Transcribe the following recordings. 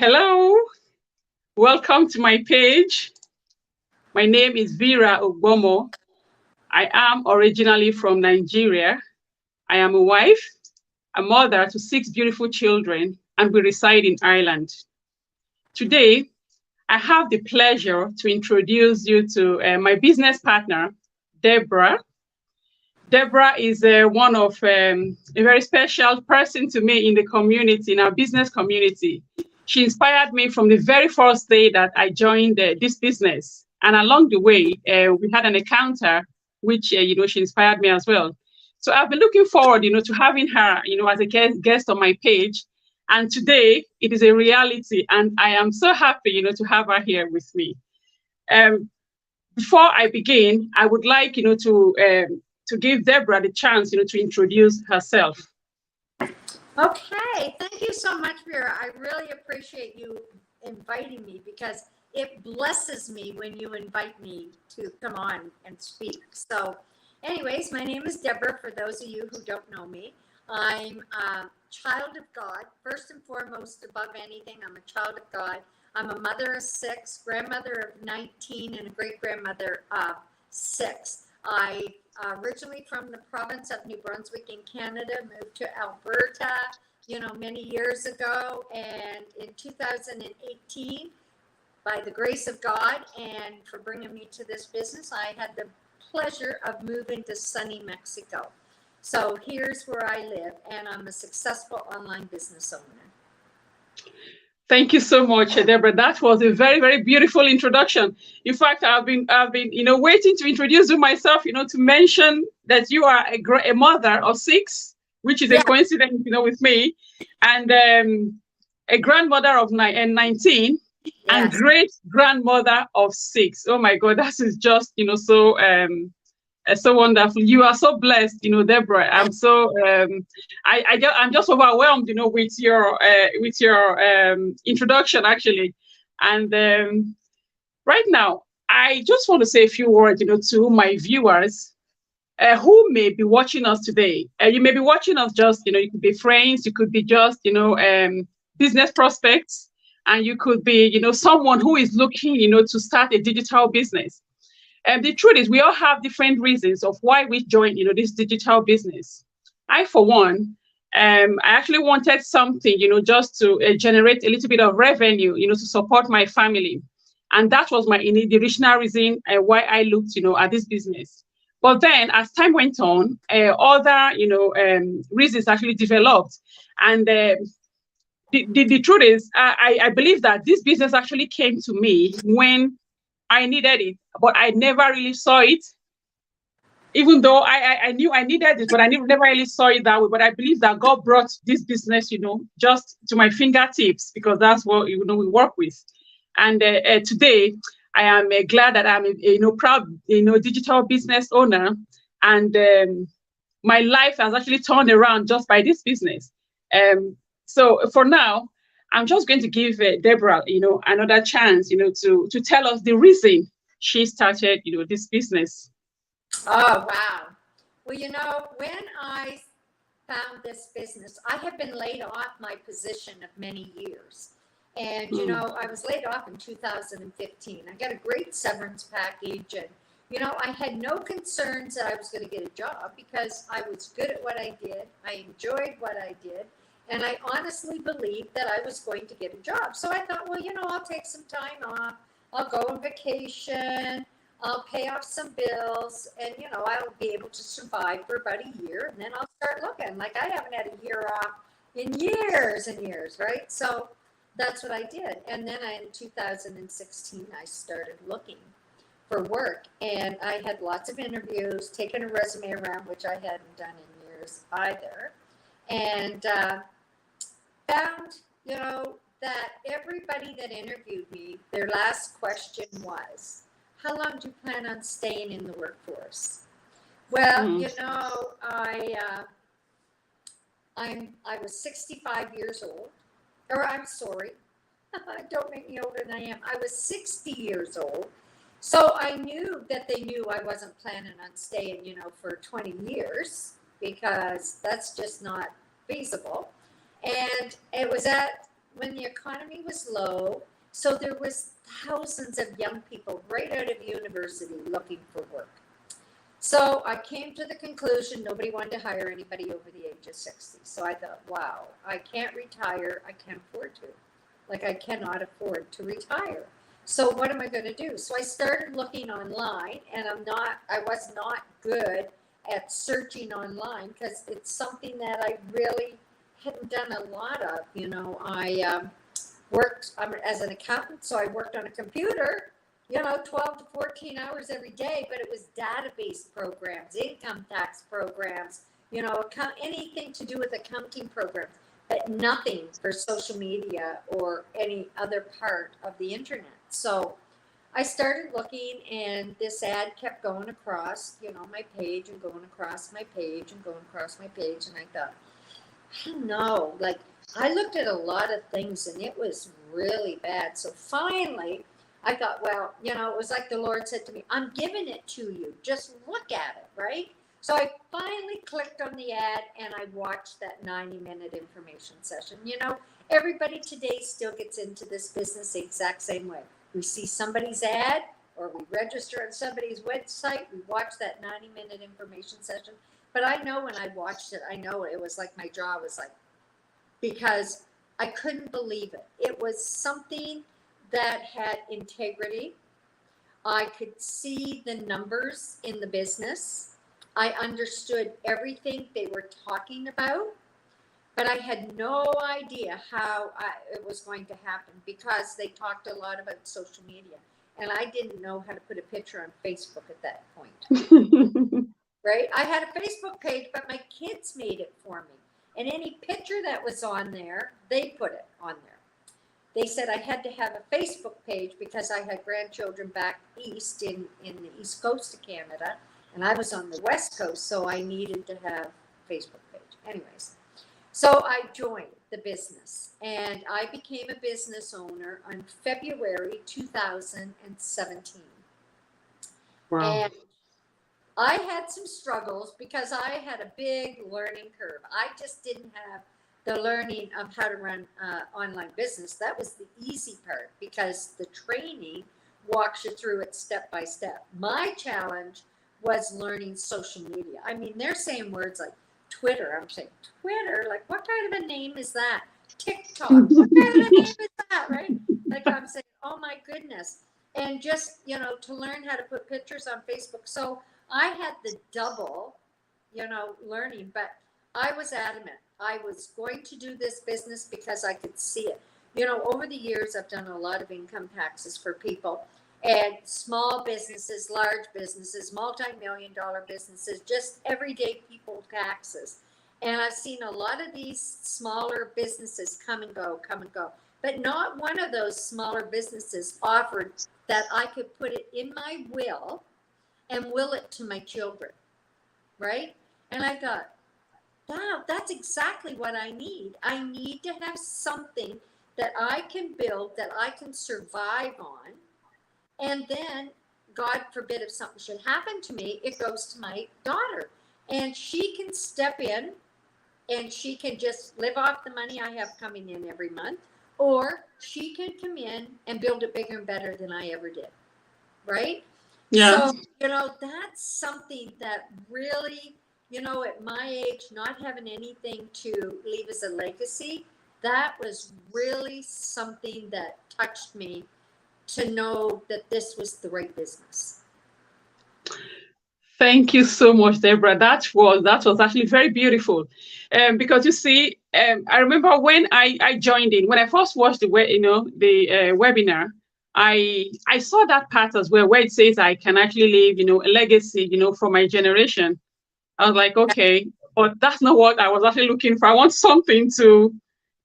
Hello, welcome to my page. My name is Vera Ogbomo. I am originally from Nigeria. I am a wife, a mother to 6 beautiful children, and we reside in Ireland. Today, I have the pleasure to introduce you to my business partner, Debra. Debra is one of a very special person to me in the community, in our business community. She inspired me from the very first day that I joined this business. And along the way, we had an encounter, which, she inspired me as well. So I've been looking forward, to having her, as a guest on my page. And today it is a reality. And I am so happy, to have her here with me. Before I begin, I would like, to give Debra the chance, to introduce herself. Okay, thank you so much, Vera. I really appreciate you inviting me because it blesses me when you invite me to come on and speak. So anyways, my name is Debra, for those of you who don't know me. I'm a child of God. First and foremost, above anything, I'm a child of God. I'm a mother of 6, grandmother of 19, and a great-grandmother of 6. I originally from the province of New Brunswick in Canada, moved to Alberta, many years ago. And in 2018, by the grace of God and for bringing me to this business, I had the pleasure of moving to sunny Mexico. So here's where I live, and I'm a successful online business owner. Thank you so much, Debra. That was a very, very beautiful introduction. In fact, I've been, waiting to introduce you myself, to mention that you are a mother of 6, which is a coincidence, with me, and a grandmother of 19, and great grandmother of 6. Oh my God, that is just, so wonderful. You are so blessed, Debra. I'm so I'm just overwhelmed, with your introduction, actually. And right now, I just want to say a few words, to my viewers who may be watching us today. You may be watching us just, you could be friends, you could be just, business prospects, and you could be, someone who is looking, to start a digital business. And the truth is, we all have different reasons of why we joined, this digital business. I, for one, I actually wanted something, just to generate a little bit of revenue, to support my family. And that was the original reason why I looked, at this business. But then, as time went on, other, reasons actually developed. And the truth is, I believe that this business actually came to me when I needed it, but I never really saw it. Even though I knew I needed it, but I never really saw it that way. But I believe that God brought this business, just to my fingertips, because that's what, we work with. And today, I am glad that I'm a proud, digital business owner. And my life has actually turned around just by this business. So for now, I'm just going to give Debra, another chance, to tell us the reason she started, this business. Oh, wow. Well, when I found this business, I had been laid off my position of many years. And, I was laid off in 2015. I got a great severance package. And, I had no concerns that I was going to get a job because I was good at what I did. I enjoyed what I did. And I honestly believed that I was going to get a job. So I thought, well, I'll take some time off. I'll go on vacation. I'll pay off some bills. And, I'll be able to survive for about a year. And then I'll start looking. Like, I haven't had a year off in years and years, right? So that's what I did. And then in 2016, I started looking for work. And I had lots of interviews, taken a resume around, which I hadn't done in years either. And found, that everybody that interviewed me, their last question was, how long do you plan on staying in the workforce? Well, I was 65 years old, or I'm sorry, don't make me older than I am. I was 60 years old. So I knew that they knew I wasn't planning on staying, for 20 years, because that's just not feasible. And it was at when the economy was low, so there was thousands of young people right out of university looking for work. So I came to the conclusion nobody wanted to hire anybody over the age of 60. So I thought, wow, I can't retire. I can't afford to. Like, I cannot afford to retire. So what am I going to do? So I started looking online, and I was not good at searching online because it's something that I really hadn't done a lot of. You know, I worked as an accountant, so I worked on a computer, 12 to 14 hours every day, but it was database programs, income tax programs, anything to do with accounting programs, but nothing for social media or any other part of the internet. So I started looking, and this ad kept going across, my page and going across my page and going across my page. And I thought, I don't know, like, I looked at a lot of things and it was really bad. So finally, I thought, well, it was like the Lord said to me, I'm giving it to you. Just look at it, right? So I finally clicked on the ad and I watched that 90-minute information session. Everybody today still gets into this business the exact same way. We see somebody's ad or we register on somebody's website, we watch that 90-minute information session. But I know when I watched it, I know it was like my jaw was like, because I couldn't believe it. It was something that had integrity. I could see the numbers in the business. I understood everything they were talking about, but I had no idea how it was going to happen because they talked a lot about social media. And I didn't know how to put a picture on Facebook at that point. Right? I had a Facebook page, but my kids made it for me. And any picture that was on there, they put it on there. They said I had to have a Facebook page because I had grandchildren back east in the east coast of Canada, and I was on the west coast, so I needed to have a Facebook page. Anyways, so I joined the business, and I became a business owner on February 2017. Wow. And I had some struggles because I had a big learning curve. I just didn't have the learning of how to run online business. That was the easy part because the training walks you through it step by step. My challenge was learning social media. I mean, they're saying words like Twitter. I'm saying, Twitter? Like, what kind of a name is that? TikTok? What kind of a name is that, right? Like, I'm saying, oh my goodness. And just, to learn how to put pictures on Facebook. So I had the double, learning, but I was adamant. I was going to do this business because I could see it. Over the years, I've done a lot of income taxes for people and small businesses, large businesses, multi-million-dollar businesses, just everyday people taxes. And I've seen a lot of these smaller businesses come and go, but not one of those smaller businesses offered that I could put it in my will and will it to my children, right? And I thought, wow, that's exactly what I need. I need to have something that I can build, that I can survive on. And then, God forbid, if something should happen to me, it goes to my daughter. And she can step in and she can just live off the money I have coming in every month. Or she can come in and build it bigger and better than I ever did, right? Yeah. So, that's something that really, at my age, not having anything to leave as a legacy, that was really something that touched me to know that this was the right business. Thank you so much, Debra. That was actually very beautiful, because you see, I remember when I joined in, when I first watched the webinar, I saw that part as well, where it says I can actually leave a legacy for my generation. I was like, okay, but that's not what I was actually looking for. I want something to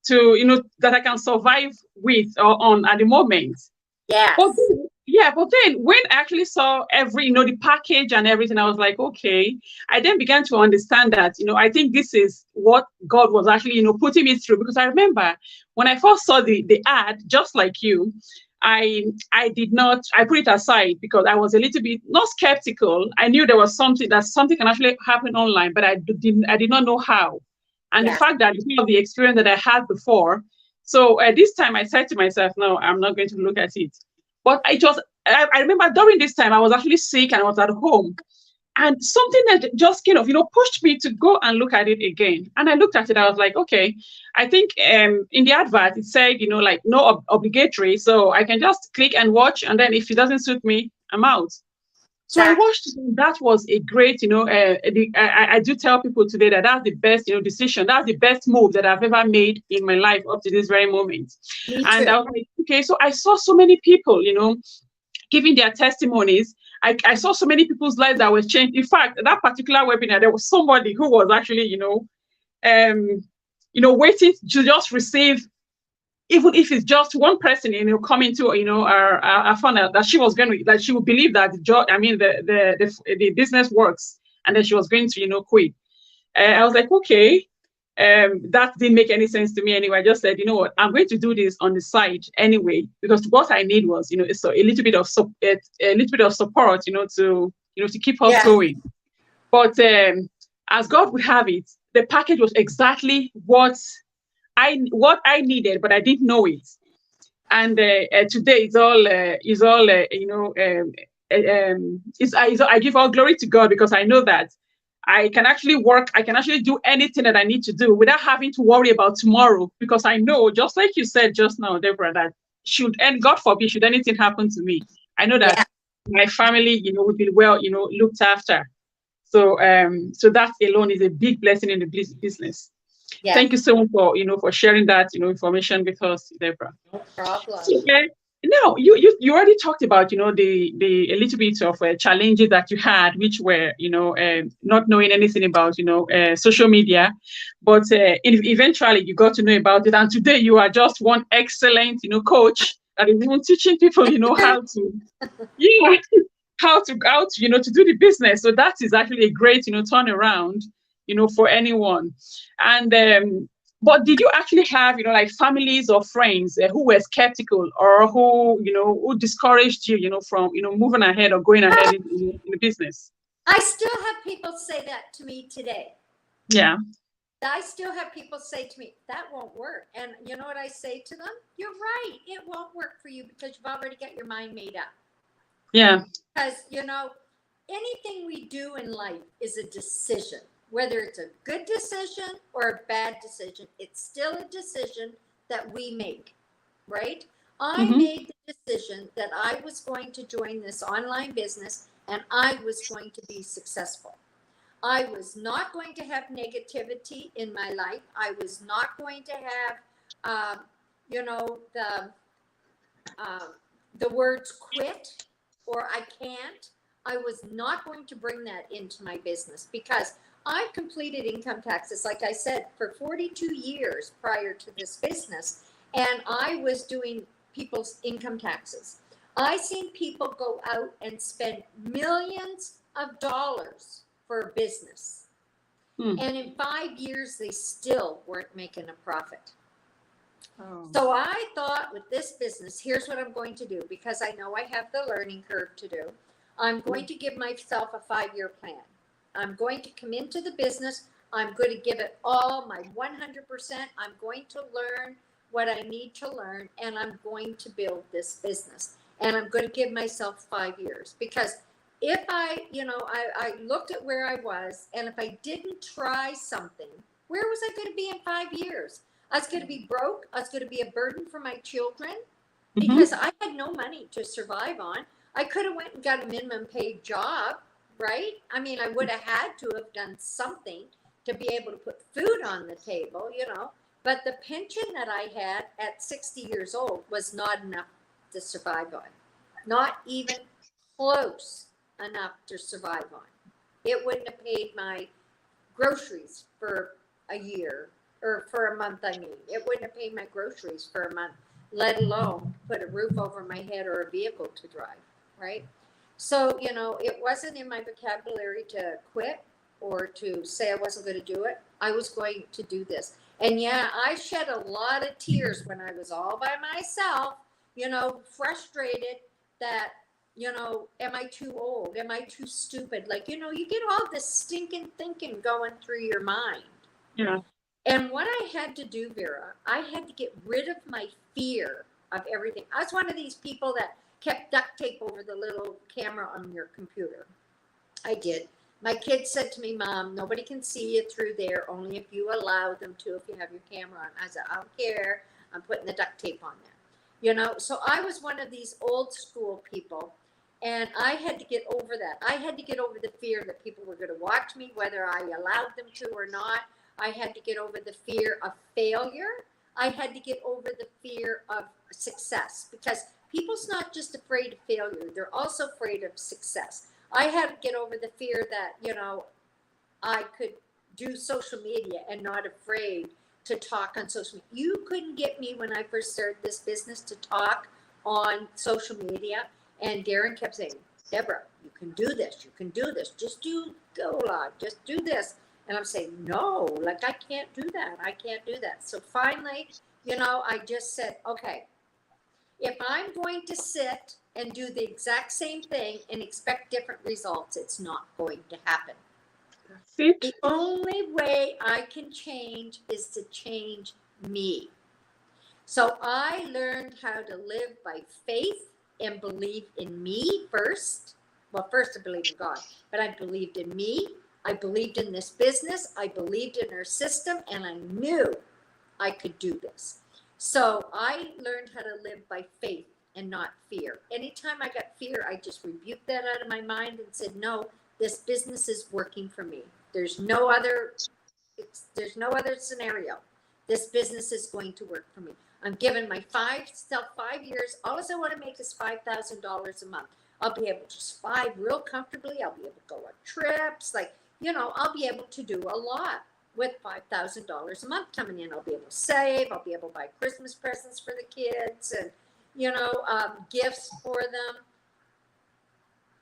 that I can survive with or on at the moment. Yes. But then when I actually saw the package and everything, I was like, okay. I then began to understand that, I think this is what God was actually, putting me through. Because I remember when I first saw the ad, just like you, I put it aside because I was a little bit not skeptical. I knew there was something can actually happen online, but I did not know how. And the fact that because of the experience that I had before, So this time I said to myself, no, I'm not going to look at it. But I remember during this time I was actually sick and I was at home. And something that just kind of, pushed me to go and look at it again. And I looked at it, I was like, okay, I think in the advert, it said, like no obligatory. So I can just click and watch. And then if it doesn't suit me, I'm out. So I Exactly. watched. That was a great, I do tell people today that that's the best, decision. That's the best move that I've ever made in my life up to this very moment. Me And too. I was like, okay, so I saw so many people, giving their testimonies. I saw so many people's lives that were changed. In fact, that particular webinar, there was somebody who was actually, waiting to just receive, even if it's just one person, coming to, our funnel, that she was going to, that she would believe that the job, I mean, the business works, and then she was going to, quit. I was like, okay, that didn't make any sense to me anyway. I just said, you know what, I'm going to do this on the side anyway, because what I need was, so a little bit of a little bit of support, to keep us Yeah. going. But as God would have it, the package was exactly what I needed, but I didn't know it. And today it's all I give all glory to God, because I know that I can actually work, I can actually do anything that I need to do without having to worry about tomorrow, because I know, just like you said just now, Deborah, that and God forbid, should anything happen to me, I know that Yeah. my family, would be well, looked after. So that alone is a big blessing in the business. Yeah. Thank you so much for sharing that, information with us, Deborah. No problem. So, now you already talked about the a little bit of challenges that you had, which were not knowing anything about social media, but eventually you got to know about it, and today you are just one excellent coach that is even teaching people how to yeah to do the business. So that is actually a great turnaround for anyone. And but did you actually have like families or friends who were skeptical, or who discouraged you from moving ahead or going ahead in the business? I still have people say that to me today. Yeah. I still have people say to me, that won't work. And you know what I say to them? You're right. It won't work for you because you've already got your mind made up. Yeah. Because, anything we do in life is a decision. Whether it's a good decision or a bad decision, it's still a decision that we make, right? I Mm-hmm. made the decision that I was going to join this online business and I was going to be successful. I was not going to have negativity in my life. I was not going to have, you know, the uh, the words quit or I can't. I was not going to bring that into my business because I completed income taxes, like I said, for 42 years prior to this business, and I was doing people's income taxes. I seen people go out and spend millions of dollars for a business. Mm. And in 5 years, they still weren't making a profit. Oh. So I thought with this business, here's what I'm going to do because I know I have the learning curve to do. I'm going to give myself a 5-year plan. I'm going to come into the business. I'm going to give it all my 100%. I'm going to learn what I need to learn and I'm going to build this business. And I'm going to give myself 5 years because if I looked at where I was and if I didn't try something, where was I going to be in 5 years? I was going to be broke. I was going to be a burden for my children Mm-hmm. because I had no money to survive on. I could have went and got a minimum paid job, right? I mean, I would have had to have done something to be able to put food on the table, But the pension that I had at 60 years old was not enough to survive on. Not even close enough to survive on. It wouldn't have paid my groceries for a year or for a month. I mean, it wouldn't have paid my groceries for a month, let alone put a roof over my head or a vehicle to drive, right? So, it wasn't in my vocabulary to quit or to say I wasn't going to do it. I was going to do this. And yeah, I shed a lot of tears when I was all by myself, frustrated that am I too old? Am I too stupid? Like, you get all this stinking thinking going through your mind. Yeah. And what I had to do, Vera, I had to get rid of my fear of everything. I was one of these people that kept duct tape over the little camera on your computer. I did. My kids said to me, Mom, nobody can see you through there, only if you allow them to, if you have your camera on. I said, I don't care. I'm putting the duct tape on there. So I was one of these old school people, and I had to get over that. I had to get over the fear that people were going to watch me, whether I allowed them to or not. I had to get over the fear of failure. I had to get over the fear of success, because people's not just afraid of failure, they're also afraid of success. I had to get over the fear that, I could do social media and not afraid to talk on social media. You couldn't get me when I first started this business to talk on social media. And Darren kept saying, Debra, you can do this. You can do this. Just do go live. Just do this. And I'm saying, no, like I can't do that. I can't do that. So finally, I just said, okay, if I'm going to sit and do the exact same thing and expect different results, it's not going to happen. That's it. The only way I can change is to change me. So I learned how to live by faith and believe in me first. Well, first I believed in God, but I believed in me. I believed in this business. I believed in our system, and I knew I could do this. So I learned how to live by faith and not fear. Anytime I got fear, I just rebuked that out of my mind and said, no, this business is working for me. There's no other scenario. This business is going to work for me. I'm giving myself 5 years. All I want to make is $5,000 a month. I'll be able to survive real comfortably. I'll be able to go on trips. I'll be able to do a lot with $5,000 a month coming in. I'll be able to save. I'll be able to buy Christmas presents for the kids and, gifts for them.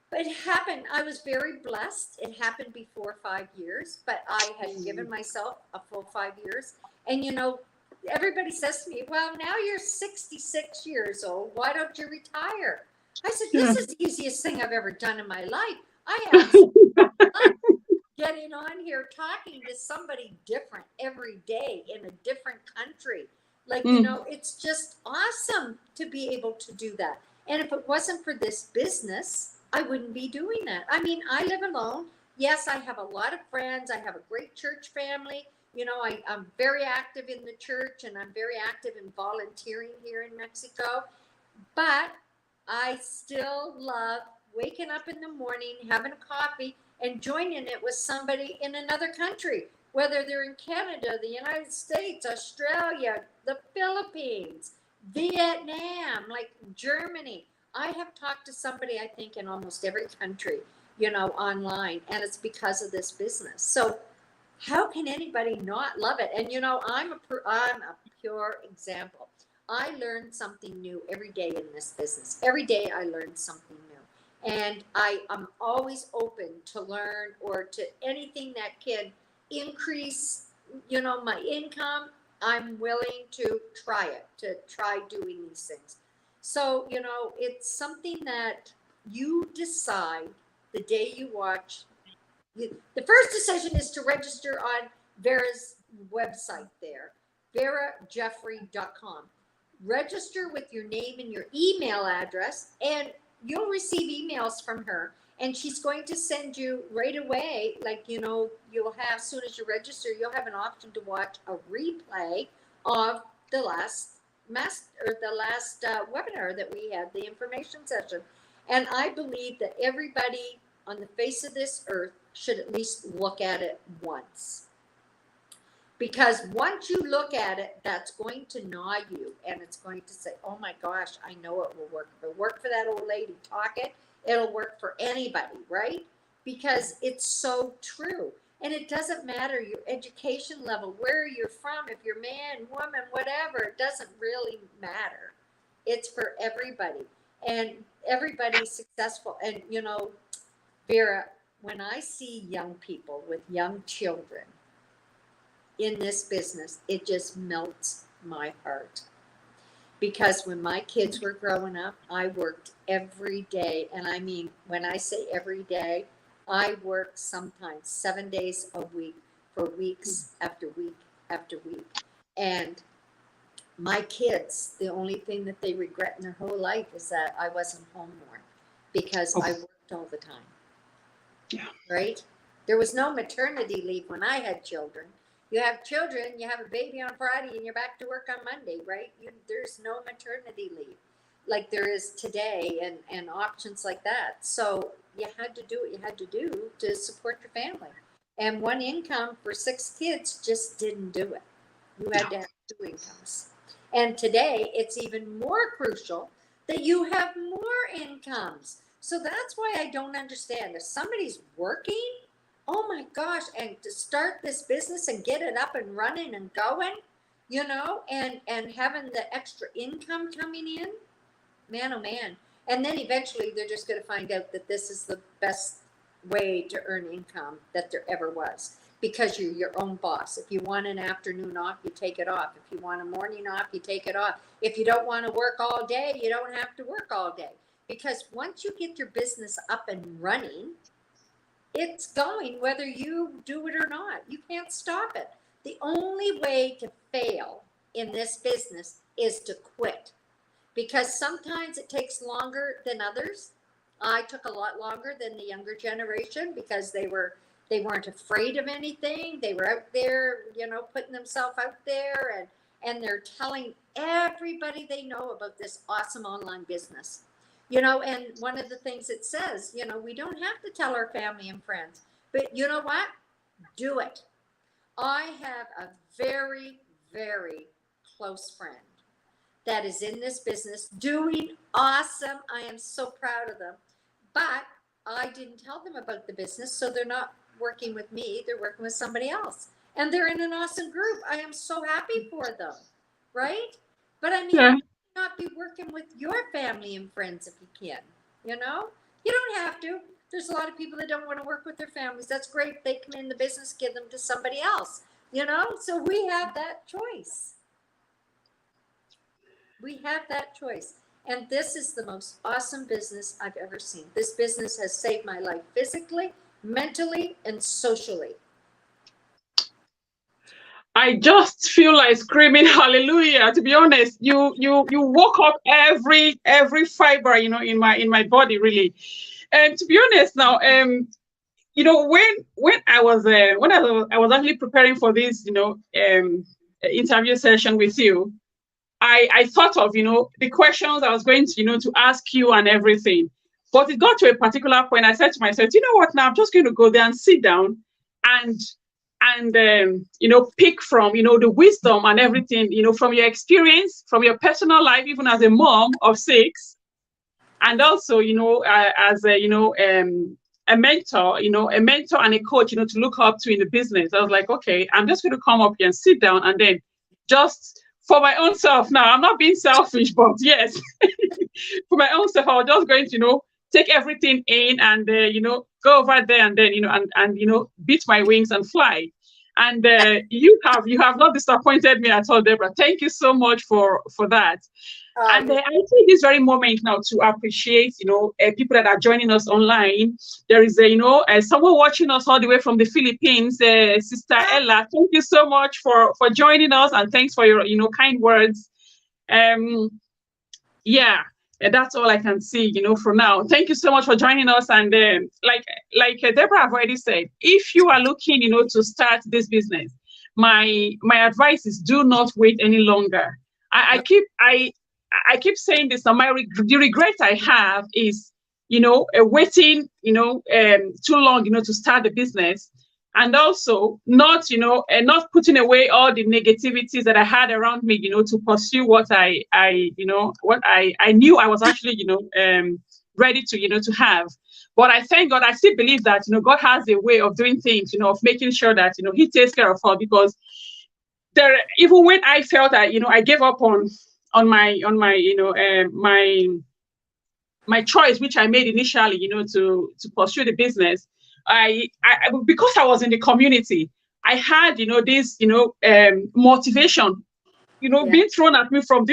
But it happened. I was very blessed. It happened before 5 years, but I had given myself a full 5 years. And, everybody says to me, well, now you're 66 years old. Why don't you retire? I said, this is the easiest thing I've ever done in my life. I have fun getting on here talking to somebody different every day in a different country. It's just awesome to be able to do that. And if it wasn't for this business, I wouldn't be doing that. I mean, I live alone. Yes, I have a lot of friends. I have a great church family. I'm very active in the church, and I'm very active in volunteering here in Mexico. But I still love waking up in the morning, having a coffee, and joining it with somebody in another country, whether they're in Canada, the United States, Australia, the Philippines, Vietnam, like Germany. I have talked to somebody, I think, in almost every country, online, and it's because of this business. So how can anybody not love it? And, I'm a pure example. I learn something new every day in this business. Every day I learn something new. And I am always open to learn or to anything that can increase, my income. I'm willing to try doing these things. So, it's something that you decide the day you watch. The first decision is to register on Vera's website there, verajeffrey.com. Register with your name and your email address, and you'll receive emails from her. And she's going to send you right away, you'll have, as soon as you register, you'll have an option to watch a replay of the last webinar that we had, the information session. And I believe that everybody on the face of this earth should at least look at it once. Because once you look at it, that's going to gnaw you, and it's going to say, oh my gosh, I know it will work. If it worked for that old lady talking, it'll work for anybody, right? Because it's so true. And it doesn't matter your education level, where you're from, if you're man, woman, whatever, it doesn't really matter. It's for everybody. And everybody's successful. And, Vera, when I see young people with young children in this business, it just melts my heart. Because when my kids were growing up, I worked every day. And I mean, when I say every day, I worked sometimes 7 days a week for weeks after week have to weep. And my kids, the only thing that they regret in their whole life is that I wasn't home more, because I worked all the time. Yeah. Right? There was no maternity leave when I had children. You have children, you have a baby on Friday, and you're back to work on Monday, right? There's no maternity leave like there is today, and options like that. So you had to do what you had to do to support your family. And one income for 6 kids just didn't do it. You had to have 2 incomes. And today, it's even more crucial that you have more incomes. So that's why I don't understand. If somebody's working, oh my gosh, and to start this business and get it up and running and going, and having the extra income coming in, man, oh man. And then eventually they're just going to find out that this is the best way to earn income that there ever was, because you're your own boss. If you want an afternoon off, you take it off. If you want a morning off, you take it off. If you don't want to work all day, you don't have to work all day. Because once you get your business up and running, it's going whether you do it or not. You can't stop it. The only way to fail in this business is to quit, because sometimes it takes longer than others. I took a lot longer than the younger generation because they weren't afraid of anything. They were out there, putting themselves out there, and they're telling everybody they know about this awesome online business. And one of the things it says, we don't have to tell our family and friends, but you know what? Do it. I have a very, very close friend that is in this business doing awesome. I am so proud of them, but I didn't tell them about the business. So they're not working with me. They're working with somebody else, and they're in an awesome group. I am so happy for them. Right. But I mean, Yeah. not be working with your family and friends if you can, you don't have to. There's a lot of people that don't want to work with their families. That's great. They come in the business, give them to somebody else, so we have that choice. We have that choice. And this is the most awesome business I've ever seen. This business has saved my life physically, mentally, and socially. I just feel like screaming hallelujah. To be honest, you woke up every fiber, in my body, really. And to be honest, now, when I was actually preparing for this, interview session with you, I thought of, the questions I was going to, to ask you and everything. But it got to a particular point. I said to myself, you know what? Now I'm just going to go there and sit down and pick from, the wisdom and everything, from your experience, from your personal life, even as a mom of 6, and also, as a mentor, and a coach, to look up to in the business. I was like, okay, I'm just going to come up here and sit down, and then just for my own self. Now, I'm not being selfish, but yes, for my own self, I was just going to, take everything in and, go over there and then, and beat my wings and fly. And you have not disappointed me at all, Debra. Thank you so much for that. And I take this very moment now to appreciate, people that are joining us online. There is someone watching us all the way from the Philippines, Sister Ella. Thank you so much for joining us, and thanks for your, kind words. Yeah, that's all I can see, for now. Thank you so much for joining us. And like Debra have already said, if you are looking, to start this business, my advice is do not wait any longer. I keep saying this. Now, the regret I have is, waiting, too long, to start the business, and also not, not putting away all the negativities that I had around me, to pursue what I knew I was actually, ready to, to have. But I thank God. I still believe that, God has a way of doing things, of making sure that, He takes care of all, because there, even when I felt that, I gave up on my my choice, which I made initially, to pursue the business. I because I was in the community, I had, this, motivation, being thrown at me from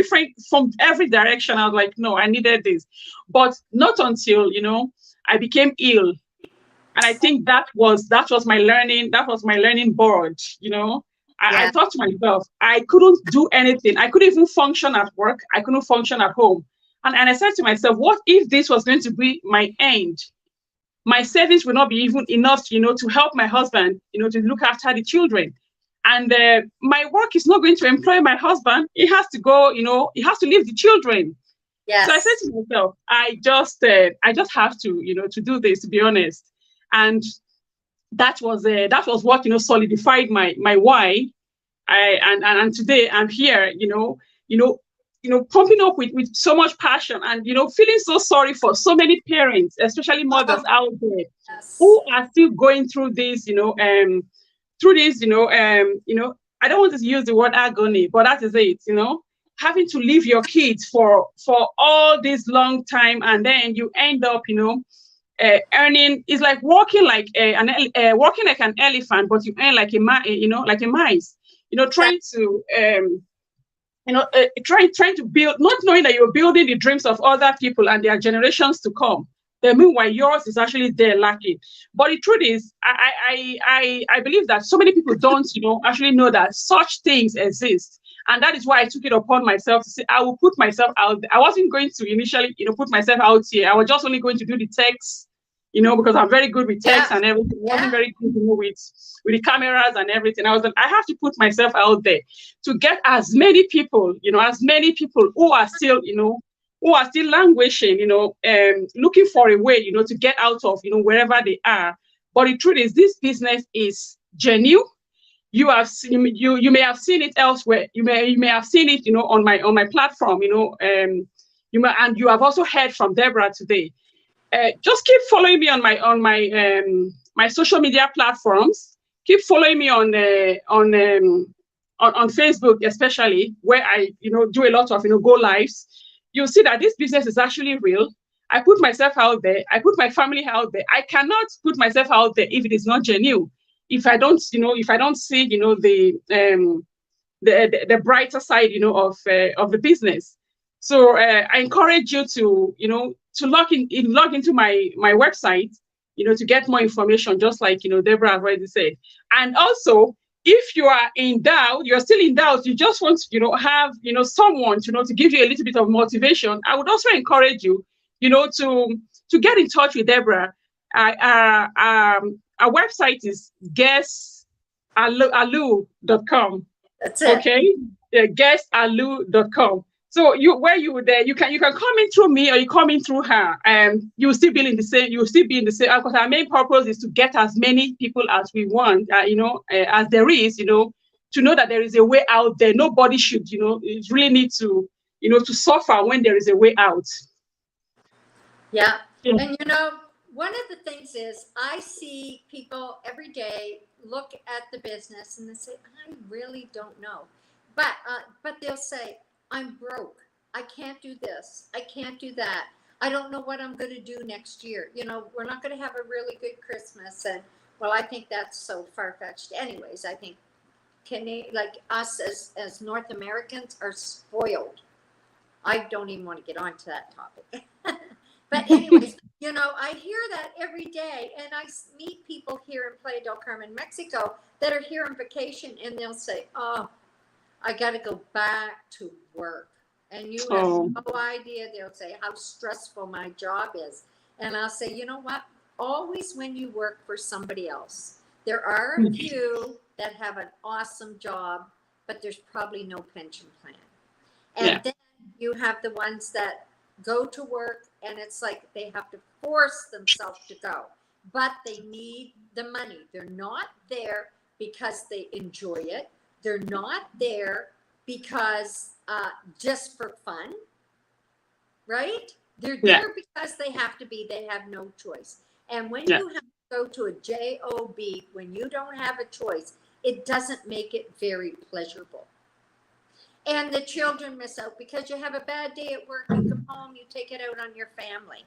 every direction. I was like, no, I needed this, but not until, I became ill. And I think that was my learning board, I Yeah. thought to myself, I couldn't do anything. I couldn't even function at work. I couldn't function at home. And I said to myself, what if this was going to be my end? My savings will not be even enough, to help my husband, to look after the children. And my work is not going to employ my husband. He has to go, he has to leave the children. So I said Yes. to myself, I just have to, to do this, to be honest. And that was what, solidified my why. And today I'm here, you know, pumping up with so much passion and feeling so sorry for so many parents, especially mothers Oh, out there yes. who are still going through this, through this, I don't want to use the word agony, but that is it, having to leave your kids for all this long time, and then you end up, earning is like walking like walking like an elephant, but you earn like like a mice, Yeah. trying to trying to build, not knowing that you're building the dreams of other people and their generations to come. Then meanwhile, yours is actually there lacking. But the truth is, I believe that so many people don't, actually know that such things exist. And that is why I took it upon myself to say, I will put myself out there. I wasn't going to initially, put myself out here. I was just only going to do the text, because I'm very good with text Yeah. and everything. I wasn't Yeah. very good, with the cameras and everything. I was like, I have to put myself out there to get as many people who are still, who are still languishing, looking for a way, to get out of, wherever they are. But the truth is, this business is genuine. You may have seen it elsewhere. You may have seen it, on my platform, and you have also heard from Debra today. Just keep following me my social media platforms. Keep following me on Facebook, especially where I do a lot of go lives. You'll see that this business is actually real. I put myself out there. I put my family out there. I cannot put myself out there if it is not genuine. If I don't see the brighter side, of the business. So I encourage you to, to log into my website, to get more information, just like, Debra already said. And also, if you are in doubt, you're still in doubt, you just want to, have, someone, to give you a little bit of motivation, I would also encourage you, to get in touch with Debra. Our website is guestalu.com. That's it. Okay, guestalu.com. So you can come in through me or you come in through her, and you will still be in the same, because our main purpose is to get as many people as we want, as there is, to know that there is a way out there. Nobody should, really need to, to suffer when there is a way out. Yeah. Yeah. And one of the things is I see people every day look at the business and they say, I really don't know. But they'll say, I'm broke. I can't do this. I can't do that. I don't know what I'm going to do next year. We're not going to have a really good Christmas. And well, I think that's so far fetched. Anyways, I think like us as North Americans are spoiled. I don't even want to get onto that topic. But anyways, I hear that every day, and I meet people here in Playa del Carmen, Mexico, that are here on vacation, and they'll say, "Oh, I got to go back to work," and you have Oh, no idea. They'll say how stressful my job is, and I'll say, you know what? Always when you work for somebody else, there are a few that have an awesome job, but there's probably no pension plan. yeah, And then you have the ones that go to work and it's like they have to force themselves to go, but they need the money. They're not there because they enjoy it. They're not there because just for fun, right? They're yeah, there because they have to be. They have no choice. And when yeah, you have to go to a job, when you don't have a choice, it doesn't make it very pleasurable. And the children miss out because you have a bad day at work, you come home, you take it out on your family.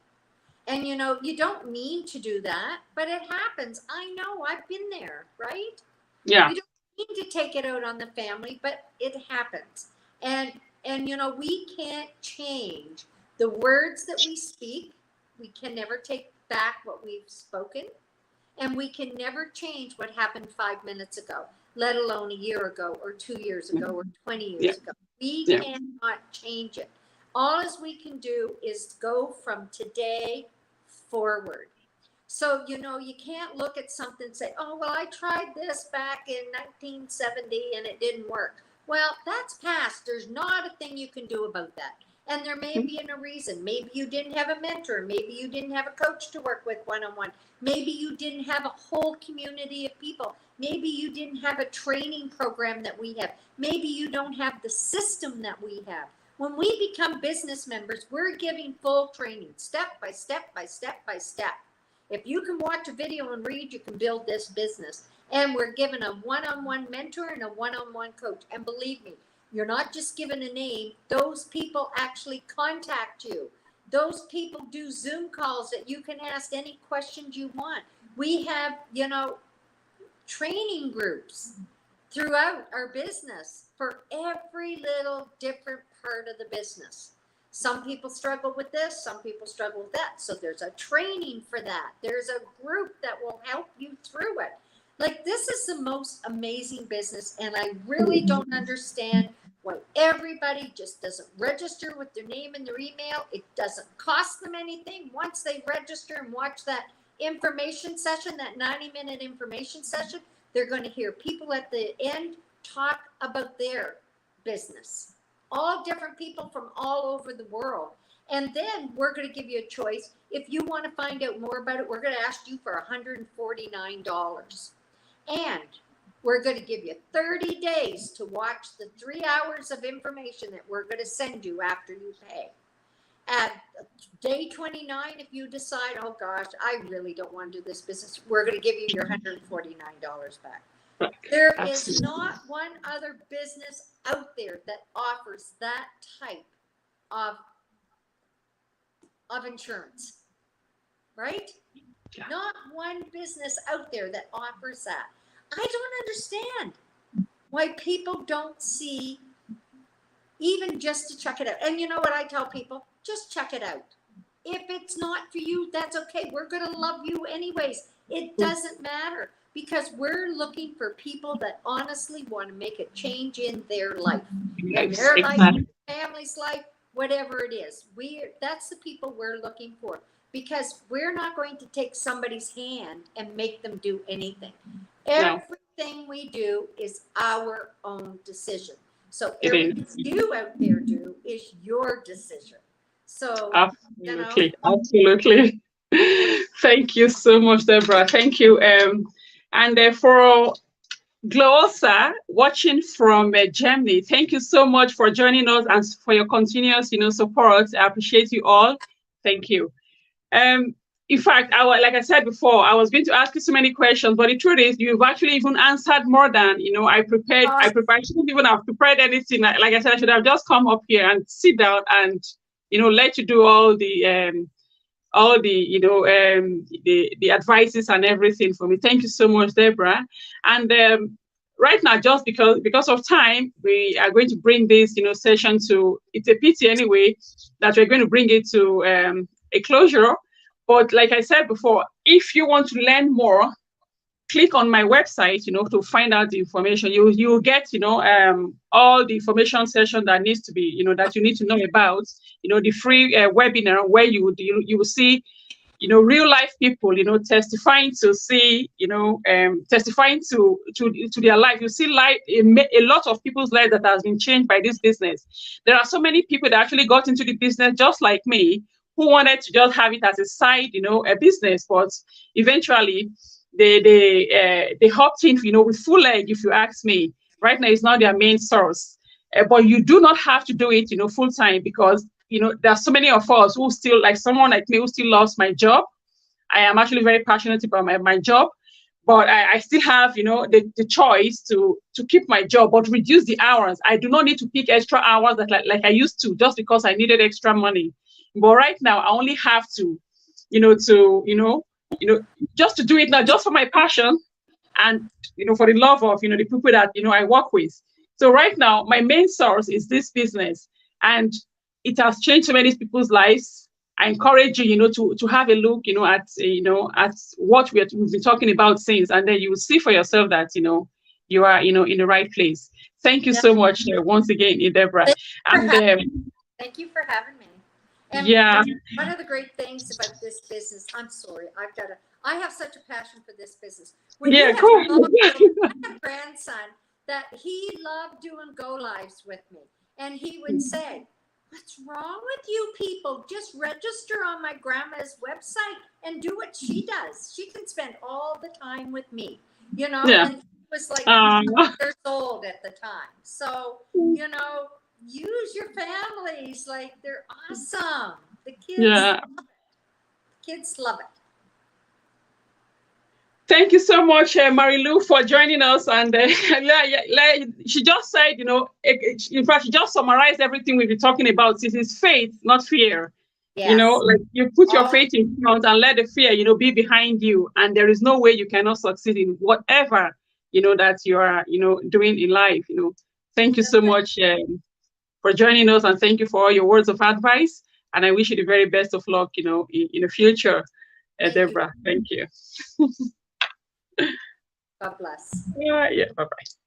And you don't mean to do that, but it happens. I know, I've been there, right? yeah, You don't mean to take it out on the family, but it happens. And we can't change the words that we speak. We can never take back what we've spoken, and we can never change what happened 5 minutes ago. let alone a year ago or 2 years ago or 20 Yeah. years ago. We Yeah. cannot change it. All as we can do is go from today forward. So, you know, you can't look at something and say, oh, well, I tried this back in 1970 and it didn't work. Well, that's past. There's not a thing you can do about that. And there may be a reason. Maybe you didn't have a mentor. Maybe you didn't have a coach to work with one-on-one. Maybe you didn't have a whole community of people. Maybe you didn't have a training program that we have. Maybe you don't have the system that we have. When we become business members, we're giving full training, step by step by step by step. If you can watch a video and read, you can build this business. And we're given a one-on-one mentor and a one-on-one coach. And believe me, you're not just given a name. Those people actually contact you. Those people do Zoom calls that you can ask any questions you want. We have, you know, training groups throughout our business for every little different part of the business. Some people struggle with this, some people struggle with that. So there's a training for that. There's a group that will help you through it. Like, this is the most amazing business, and I really don't understand why everybody just doesn't register with their name and their email. It doesn't cost them anything. Once they register and watch that information session, that 90-minute information session, they're going to hear people at the end talk about their business. All different people from all over the world. And then we're going to give you a choice. If you want to find out more about it, we're going to ask you for $149. And we're going to give you 30 days to watch the 3 hours of information that we're going to send you after you pay. At day 29, if you decide, oh gosh, I really don't want to do this business, we're going to give you your $149 back. There is not one other business out there that offers that type of insurance, right? Yeah. Not one business out there that offers that. I don't understand why people don't see, even just to check it out. And you know what I tell people? Just check it out. If it's not for you, that's okay. We're going to love you anyways. It doesn't matter, because we're looking for people that honestly want to make a change in their life, in their life, family's life, whatever it is. That's the people we're looking for, because we're not going to take somebody's hand and make them do anything. Everything we do is our own decision. So everything you out there do is your decision. So absolutely, you know. Absolutely. Thank you so much, Debra. Thank you. And for Glosa, watching from Germany, thank you so much for joining us and for your continuous, support. I appreciate you all. Thank you. In fact, like I said before, I was going to ask you so many questions, but the truth is, you've actually even answered more than I prepared. I shouldn't even have prepared anything. Like I said, I should have just come up here and sit down and let you do all the the advices and everything for me. Thank you so much, Debra. And right now, just because of time, we are going to bring this session to, it's a pity anyway that we're going to bring it to a closure. But like I said before, if you want to learn more, click on my website, to find out the information. You'll get, all the information session that needs to be, that you need to know about, the free webinar where you will see, real life people, testifying to see, testifying to their life. You see a lot of people's lives that has been changed by this business. There are so many people that actually got into the business just like me, who wanted to just have it as a side, a business, but eventually they hopped in, with full leg, if you ask me. Right now, it's not their main source. But you do not have to do it, full time, because, there are so many of us who still, like someone like me, who still loves my job. I am actually very passionate about my job, but I still have, the choice to keep my job, but reduce the hours. I do not need to pick extra hours like I used to, just because I needed extra money. But right now, I only have to, just to do it now, just for my passion and, for the love of, the people that, I work with. So right now, my main source is this business, and it has changed so many people's lives. I encourage you, to have a look, at what we've been talking about since, and then you will see for yourself that, you you are, in the right place. Thank you Yeah. so much once again, Debra. Thank you for And Thank you for having me. And yeah, one of the great things about this business, I'm sorry, I have such a passion for this business. When you yeah, have cool. children, I have a grandson that he loved doing go lives with me. And he would say, "What's wrong with you people? Just register on my grandma's website and do what she does. She can spend all the time with me." Yeah. And he was like Um, years old at the time. So, use your families. Like, they're awesome. The yeah. kids love it. Thank you so much, Marilu, for joining us. And she just said, in fact, she just summarized everything we've been talking about. This is faith, not fear. Yes. Like you put your Oh, faith in front and let the fear, be behind you. And there is no way you cannot succeed in whatever, that you are, doing in life. Thank you so much for joining us, and thank you for all your words of advice. And I wish you the very best of luck, in the future, thank you. Debra. Thank you. God bless. Yeah, yeah. Bye bye.